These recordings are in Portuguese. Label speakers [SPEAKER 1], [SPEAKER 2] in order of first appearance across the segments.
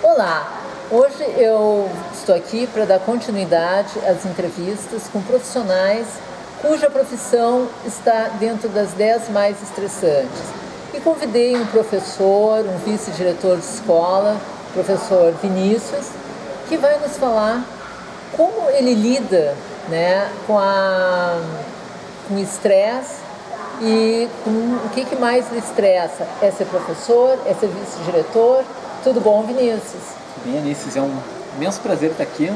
[SPEAKER 1] Olá, hoje eu estou aqui para dar continuidade às entrevistas com profissionais cuja profissão está dentro das 10 mais estressantes. E convidei um professor, um vice-diretor de escola, professor Vinícius, que vai nos falar como ele lida, né, com o estresse e com o que mais lhe estressa. É ser professor, é ser vice-diretor. Tudo bom, Vinícius?
[SPEAKER 2] Bem, Anices, é um imenso prazer estar aqui.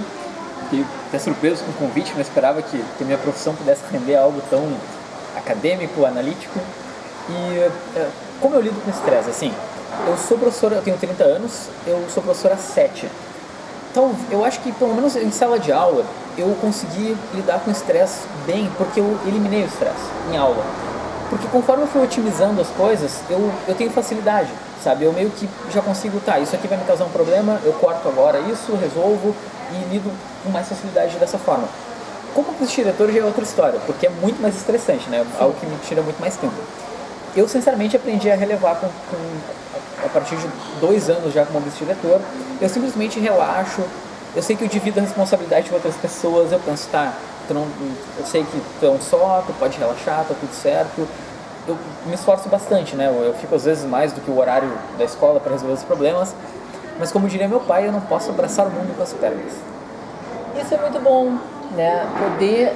[SPEAKER 2] Fiquei até surpreso com o convite, não esperava que a minha profissão pudesse render algo tão acadêmico, analítico. E como eu lido com estresse? Assim, eu sou professor, eu tenho 30 anos, eu sou professor há 7. Então, eu acho que pelo menos em sala de aula eu consegui lidar com o estresse bem, porque eu eliminei o estresse em aula. Porque conforme eu fui otimizando as coisas, eu tenho facilidade, sabe? Eu meio que já consigo, isso aqui vai me causar um problema, eu corto agora isso, resolvo e lido com mais facilidade dessa forma. Como vice-diretor já é outra história, porque é muito mais estressante, né? Algo que me tira muito mais tempo. Eu, sinceramente, aprendi a relevar a partir de 2 anos já como vice-diretor. Eu simplesmente relaxo, eu sei que eu divido a responsabilidade com outras pessoas, eu penso, eu sei que tu é um só, tu pode relaxar, tá tudo certo. Eu me esforço bastante, né? Eu fico às vezes mais do que o horário da escola para resolver os problemas, mas como diria meu pai, eu não posso abraçar o mundo com as pernas.
[SPEAKER 1] Isso é muito bom, né? Poder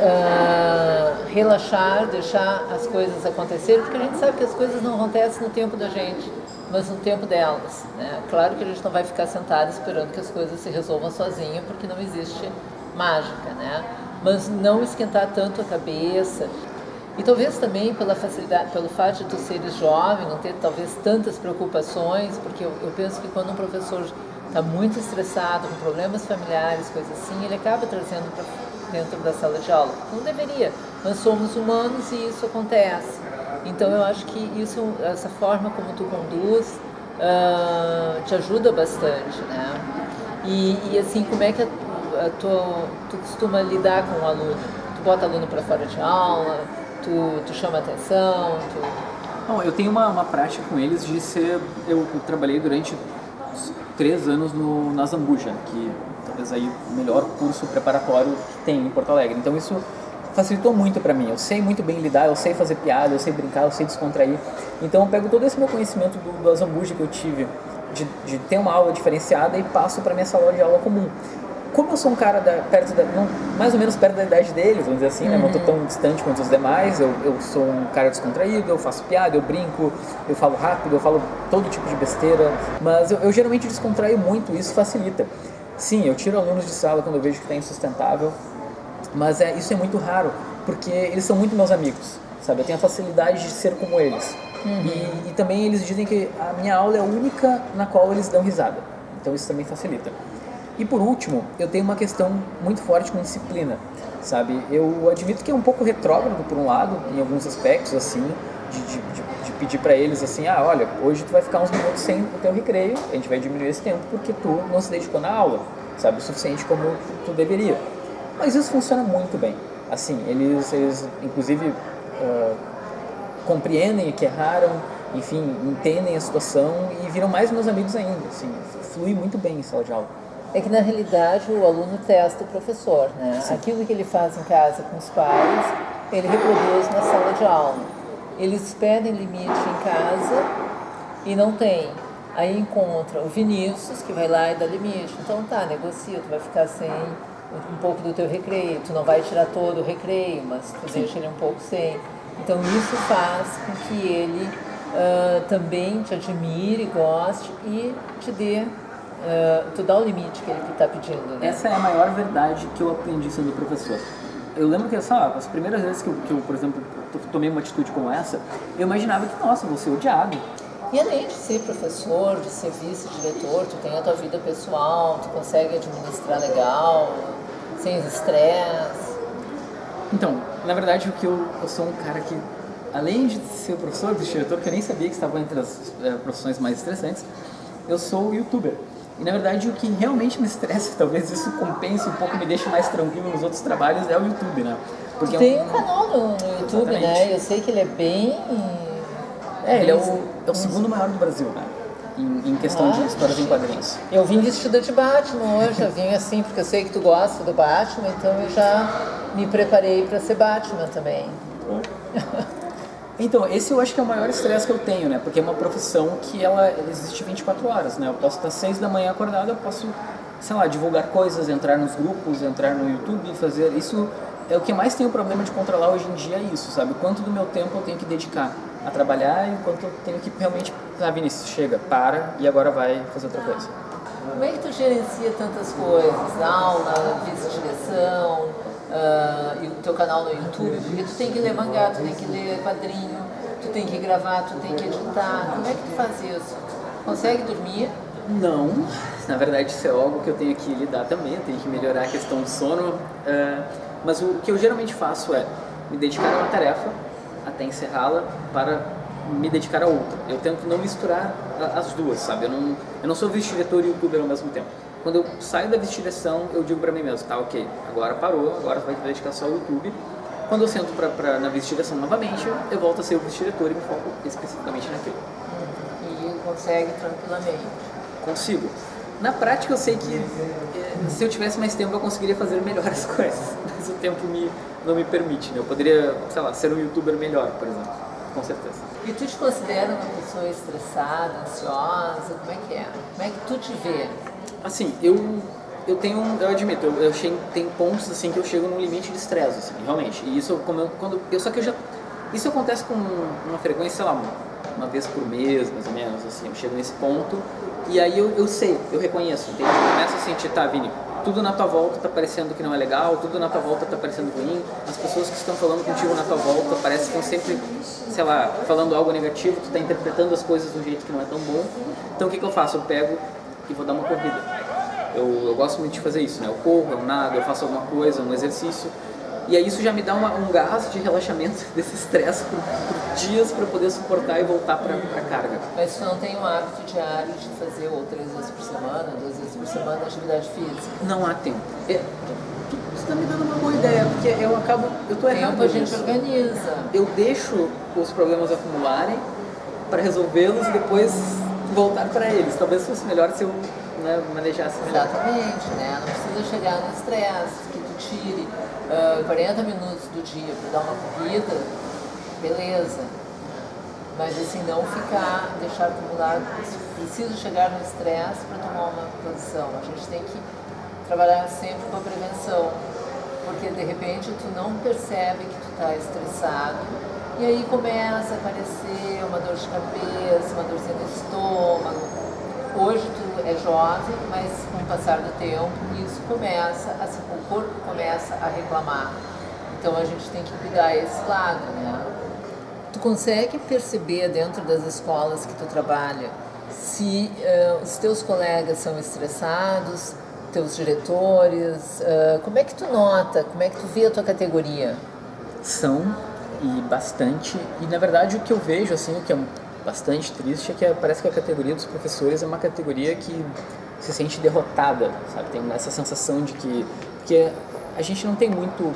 [SPEAKER 1] relaxar, deixar as coisas acontecerem, porque a gente sabe que as coisas não acontecem no tempo da gente, mas no tempo delas, né? Claro que a gente não vai ficar sentado esperando que as coisas se resolvam sozinho, porque não existe mágica, né? Mas não esquentar tanto a cabeça. E talvez também pela facilidade, pelo fato de tu seres jovem, não ter talvez tantas preocupações, porque eu penso que quando um professor está muito estressado, com problemas familiares, coisas assim, ele acaba trazendo para dentro da sala de aula. Não deveria, nós somos humanos e isso acontece. Então eu acho que essa forma como tu conduz te ajuda bastante, né? E assim, como é que tu costuma lidar com o aluno? Tu bota aluno para fora de aula? Tu chama atenção?
[SPEAKER 2] Bom, eu tenho uma prática com eles de ser... Eu trabalhei durante 3 anos na Zambuja, que talvez aí o melhor curso preparatório que tem em Porto Alegre. Então isso facilitou muito para mim. Eu sei muito bem lidar, eu sei fazer piada, eu sei brincar, eu sei descontrair. Então eu pego todo esse meu conhecimento do Zambuja que eu tive de ter uma aula diferenciada e passo para minha sala de aula comum. Como eu sou um cara mais ou menos perto da idade deles, vamos dizer assim, né? Não estou tão distante quanto os demais, eu sou um cara descontraído, eu faço piada, eu brinco, eu falo rápido, eu falo todo tipo de besteira, mas eu geralmente descontraio muito, isso facilita. Sim, eu tiro alunos de sala quando eu vejo que está insustentável, mas isso é muito raro, porque eles são muito meus amigos, sabe? Eu tenho a facilidade de ser como eles. E também eles dizem que a minha aula é a única na qual eles dão risada, então isso também facilita. E por último, eu tenho uma questão muito forte com disciplina, sabe? Eu admito que é um pouco retrógrado por um lado, em alguns aspectos, assim, de pedir para eles assim, olha, hoje tu vai ficar uns minutos sem o teu recreio, a gente vai diminuir esse tempo porque tu não se dedicou na aula, sabe? O suficiente como tu deveria. Mas isso funciona muito bem. Assim, eles inclusive compreendem que erraram, enfim, entendem a situação e viram mais meus amigos ainda, assim, flui muito bem em sala de aula.
[SPEAKER 1] É que na realidade o aluno testa o professor, né? Sim. Aquilo que ele faz em casa com os pais, ele reproduz na sala de aula. Eles pedem limite em casa e não tem. Aí encontra o Vinícius, que vai lá e dá limite. Então negocia, tu vai ficar sem um pouco do teu recreio, tu não vai tirar todo o recreio, mas tu deixa ele um pouco sem. Então isso faz com que ele também te admire, goste e te dê... tu dá o limite que ele está pedindo, né?
[SPEAKER 2] Essa é a maior verdade que eu aprendi sendo professor. Eu lembro que as primeiras vezes que eu, por exemplo, tomei uma atitude como essa, eu imaginava que, nossa, vou ser odiado.
[SPEAKER 1] E além de ser professor, de ser vice-diretor, tu tem a tua vida pessoal, tu consegue administrar legal, sem estresse.
[SPEAKER 2] Então, na verdade, eu sou um cara que, além de ser professor, vice-diretor, que eu nem sabia que estava entre as profissões mais estressantes, eu sou youtuber. E na verdade o que realmente me estressa, talvez isso compense um pouco, me deixe mais tranquilo nos outros trabalhos, é o YouTube, né?
[SPEAKER 1] Porque tem um canal no YouTube, né? Eu sei que ele é bem...
[SPEAKER 2] ele é o segundo maior do Brasil, né? em questão de histórias em quadrinhos.
[SPEAKER 1] Eu vim vestida de Batman hoje, eu vim assim, porque eu sei que tu gosta do Batman, então eu já me preparei para ser Batman também.
[SPEAKER 2] Então, esse eu acho que é o maior estresse que eu tenho, né? Porque é uma profissão que ela existe 24 horas, né? Eu posso estar 6 da manhã acordado, eu posso, sei lá, divulgar coisas, entrar nos grupos, entrar no YouTube, fazer... Isso é o que mais tem o problema de controlar hoje em dia, é isso, sabe? Quanto do meu tempo eu tenho que dedicar a trabalhar e quanto eu tenho que realmente... Ah, Vinícius, chega, para e agora vai fazer outra coisa.
[SPEAKER 1] Como é que tu gerencia tantas coisas? Aula, vice-direção... e o teu canal no YouTube, porque tu tem que ler mangá, tu tem que ler quadrinho, tu tem que gravar, tu tem que editar. Como é que tu faz isso? Consegue dormir?
[SPEAKER 2] Não, na verdade isso é algo que eu tenho que lidar também, eu tenho que melhorar a questão do sono, mas o que eu geralmente faço é me dedicar a uma tarefa até encerrá-la para me dedicar a outra. Eu tento não misturar as duas, sabe? Eu não sou vice-diretor e youtuber ao mesmo tempo. Quando eu saio da vice-direção, eu digo pra mim mesmo, tá, ok, agora parou, agora vai te dedicar só ao YouTube. Quando eu sento na vice-direção novamente, eu volto a ser o vice-diretor e me foco especificamente naquilo.
[SPEAKER 1] E consegue tranquilamente?
[SPEAKER 2] Consigo. Na prática, eu sei que se eu tivesse mais tempo, eu conseguiria fazer melhor as coisas, mas o tempo não me permite, né? Eu poderia, sei lá, ser um youtuber melhor, por exemplo, com certeza.
[SPEAKER 1] E tu te considera uma pessoa estressada, ansiosa? Como é que é? Como é que tu te vê?
[SPEAKER 2] Assim, eu admito, tem pontos assim que eu chego num limite de estresse, assim, realmente. E isso isso acontece com uma frequência, sei lá, uma vez por mês, mais ou menos, assim, eu chego nesse ponto e aí eu sei, eu reconheço, entende? Eu começo a sentir, tá, Vini, tudo na tua volta tá parecendo que não é legal, tudo na tua volta tá parecendo ruim, as pessoas que estão falando contigo na tua volta parece que estão sempre, sei lá, falando algo negativo, tu tá interpretando as coisas de um jeito que não é tão bom. Então o que eu faço? Eu pego e vou dar uma corrida. Eu gosto muito de fazer isso, né? Eu corro, eu nado, eu faço alguma coisa, um exercício. E aí isso já me dá um gás de relaxamento desse estresse por dias para poder suportar e voltar para a carga.
[SPEAKER 1] Mas tu não tem um hábito diário de fazer ou 3 vezes por semana, 2 vezes por semana atividade física?
[SPEAKER 2] Não há tempo. Tu está me dando uma boa ideia, porque eu tô errado.
[SPEAKER 1] Tempo a gente organiza.
[SPEAKER 2] Eu deixo os problemas acumularem para resolvê-los e depois voltar para eles. Talvez fosse melhor se eu manejasse melhor.
[SPEAKER 1] Exatamente, né? Não precisa chegar no estresse, que tu tire 40 minutos do dia para dar uma corrida, beleza. Mas assim, não deixar acumular, preciso chegar no estresse para tomar uma posição. A gente tem que trabalhar sempre com a prevenção, porque de repente tu não percebe que tu está estressado e aí começa a aparecer uma dor de cabeça, uma dorzinha no estômago. Hoje tu é jovem, mas com o passar do tempo isso o corpo começa a reclamar. Então a gente tem que cuidar esse lado, né? Tu consegue perceber dentro das escolas que tu trabalha se os teus colegas são estressados, teus diretores, como é que tu nota, como é que tu vê a tua categoria?
[SPEAKER 2] São, e bastante, e na verdade o que eu vejo, assim, o que é bastante triste é que parece que a categoria dos professores é uma categoria que se sente derrotada, sabe? Tem essa sensação de que a gente não tem muito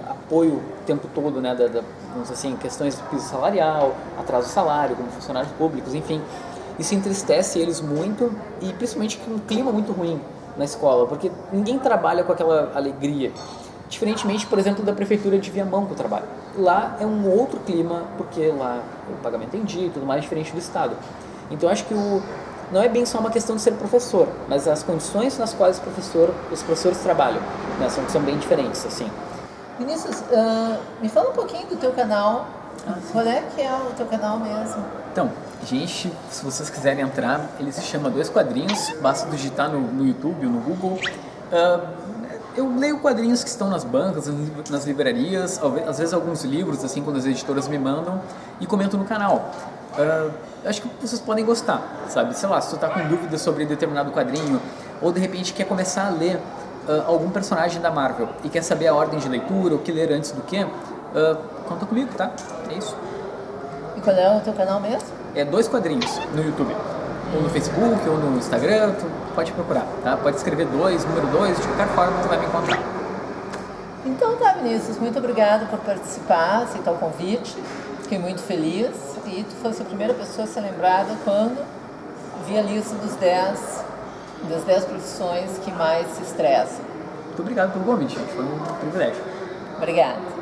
[SPEAKER 2] apoio o tempo todo, né, vamos dizer assim, questões de piso salarial, atraso de salário, como funcionários públicos, enfim. Isso entristece eles muito e principalmente com um clima muito ruim na escola, porque ninguém trabalha com aquela alegria. Diferentemente, por exemplo, da prefeitura de Viamão que eu trabalho. Lá é um outro clima, porque lá o pagamento é em dia e tudo mais, diferente do estado. Então acho que não é bem só uma questão de ser professor, mas as condições nas quais os professores trabalham, né, são bem diferentes, assim.
[SPEAKER 1] Vinícius, me fala um pouquinho do teu canal. Qual é que é o teu canal mesmo?
[SPEAKER 2] Então, gente, se vocês quiserem entrar, ele se chama Dois Quadrinhos, basta digitar no YouTube ou no Google. Eu leio quadrinhos que estão nas bancas, nas livrarias, às vezes alguns livros, assim, quando as editoras me mandam, e comento no canal. Acho que vocês podem gostar, sabe? Sei lá, se tu tá com dúvidas sobre determinado quadrinho, ou de repente quer começar a ler algum personagem da Marvel e quer saber a ordem de leitura, o que ler antes do que, conta comigo, tá? É isso.
[SPEAKER 1] E qual é o teu canal mesmo?
[SPEAKER 2] É Dois Quadrinhos no YouTube. Ou no Facebook, ou no Instagram, tu pode procurar, tá? Pode escrever número 2, de qualquer forma tu vai me encontrar.
[SPEAKER 1] Então tá, Vinícius, muito obrigada por participar, aceitar o convite. Fiquei muito feliz e tu fosse a primeira pessoa a ser lembrada quando vi a lista das 10 profissões que mais se estressam.
[SPEAKER 2] Muito obrigado pelo convite, foi um privilégio.
[SPEAKER 1] Obrigada.